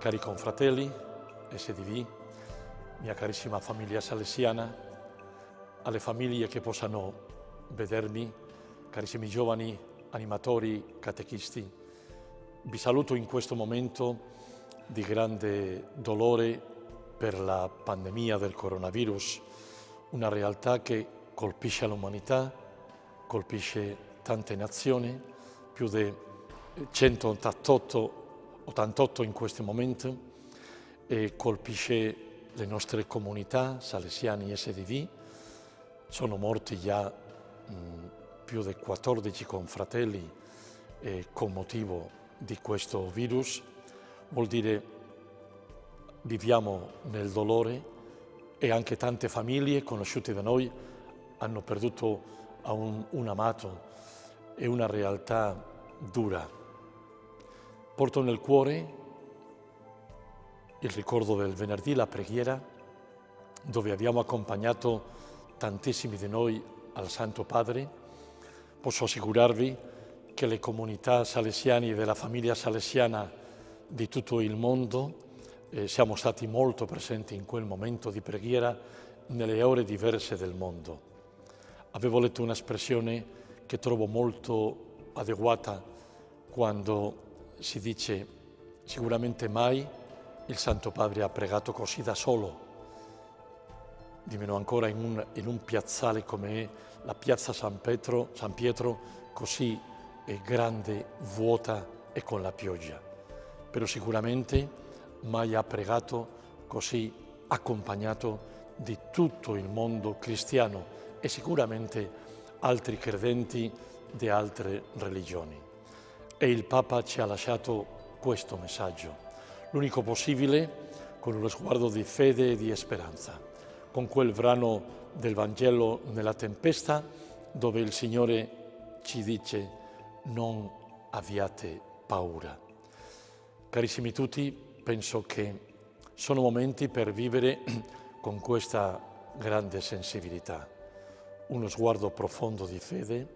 Cari confratelli, SDV, mia carissima famiglia salesiana, alle famiglie che possano vedermi, carissimi giovani animatori, catechisti, vi saluto in questo momento di grande dolore per la pandemia del coronavirus, una realtà che colpisce l'umanità, colpisce tante nazioni, più di 188 in questo momento, e colpisce le nostre comunità salesiani SDV. Sono morti già più di 14 confratelli con motivo di questo virus. Vuol dire viviamo nel dolore e anche tante famiglie conosciute da noi hanno perduto a un amato. È una realtà dura. Porto nel cuore il ricordo del venerdì, la preghiera, dove abbiamo accompagnato tantissimi di noi al Santo Padre. Posso assicurarvi che le comunità salesiane e della famiglia salesiana di tutto il mondo siamo stati molto presenti in quel momento di preghiera nelle ore diverse del mondo. Avevo letto un'espressione che trovo molto adeguata quando si dice sicuramente mai il Santo Padre ha pregato così da solo, di meno ancora in un piazzale come è la piazza San Pietro, così grande, vuota e con la pioggia. Però sicuramente mai ha pregato così accompagnato di tutto il mondo cristiano e sicuramente altri credenti di altre religioni. E il Papa ci ha lasciato questo messaggio, l'unico possibile con uno sguardo di fede e di speranza, con quel brano del Vangelo nella tempesta dove il Signore ci dice non abbiate paura. Carissimi tutti, penso che sono momenti per vivere con questa grande sensibilità, uno sguardo profondo di fede,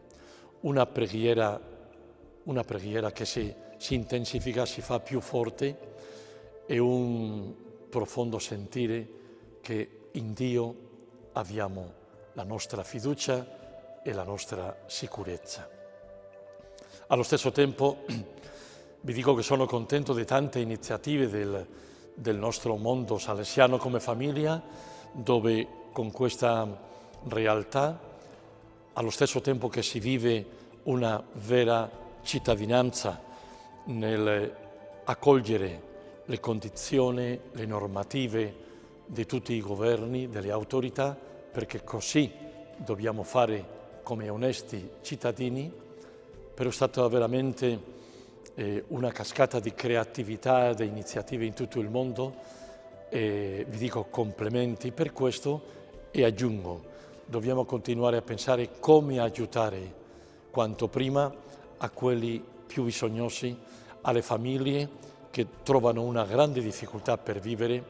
una preghiera che si intensifica, si fa più forte, e un profondo sentire che in Dio abbiamo la nostra fiducia e la nostra sicurezza. Allo stesso tempo vi dico che sono contento di tante iniziative del nostro mondo salesiano come famiglia, dove con questa realtà, allo stesso tempo che si vive una vera cittadinanza nell'accogliere le condizioni, le normative di tutti i governi, delle autorità, perché così dobbiamo fare come onesti cittadini. Però è stata veramente una cascata di creatività e di iniziative in tutto il mondo, e vi dico complimenti per questo, e aggiungo, dobbiamo continuare a pensare come aiutare quanto prima a quelli più bisognosi, alle famiglie che trovano una grande difficoltà per vivere,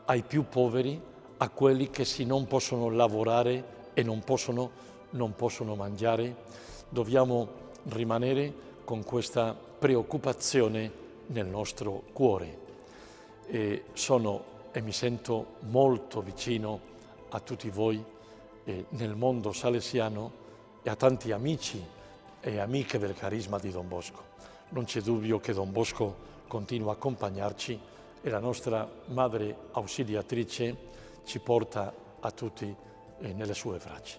ai più poveri, a quelli che non possono lavorare e non possono mangiare. Dobbiamo rimanere con questa preoccupazione nel nostro cuore. E mi sento molto vicino a tutti voi nel mondo salesiano e a tanti amici e amiche del carisma di Don Bosco. Non c'è dubbio che Don Bosco continua a accompagnarci e la nostra Madre Ausiliatrice ci porta a tutti nelle sue braccia.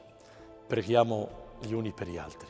Preghiamo gli uni per gli altri.